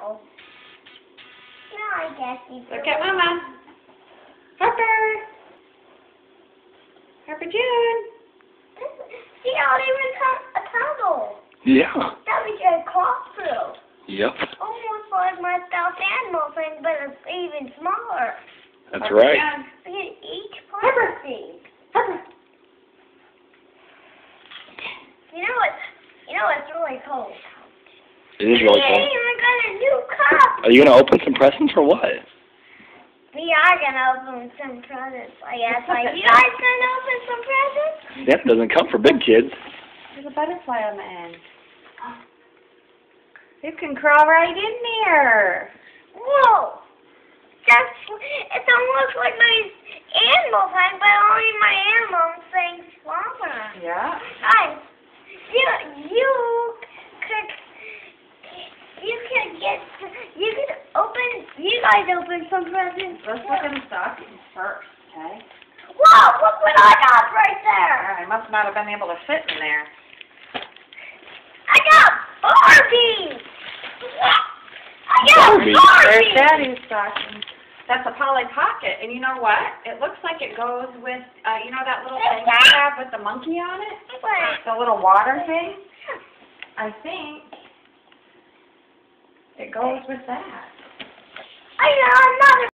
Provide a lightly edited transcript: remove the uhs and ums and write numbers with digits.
No. No, I guess you do. Look at Mama. Harper. Harper June. See how they even a tunnel. Yeah. That we can cross through. Yep. Almost like my stuffed animal thing, but it's even smaller. That's Harper right. June. We can each part thing. Harper. You know it's really cold. It is really Hey, cool. I got a new cup. Are you gonna open some presents or what? We are gonna open some presents. I guess. Like, you guys gonna open some presents? That doesn't come for big kids. There's a butterfly on the end. You can crawl right in there. Whoa! It's almost like my animal thing, but only my animal thing's smaller. Yeah. Guys, you guys open some presents. Let's look in the stockings first, okay? Whoa! Look what I got right there. I must not have been able to fit in there. I got Barbie. I got Barbie? Barbie. There's Daddy's stocking. That's a Polly Pocket, and you know what? It looks like it goes with, you know that little thing I have with the monkey on it? What? The little water thing? I think it goes with that. I got another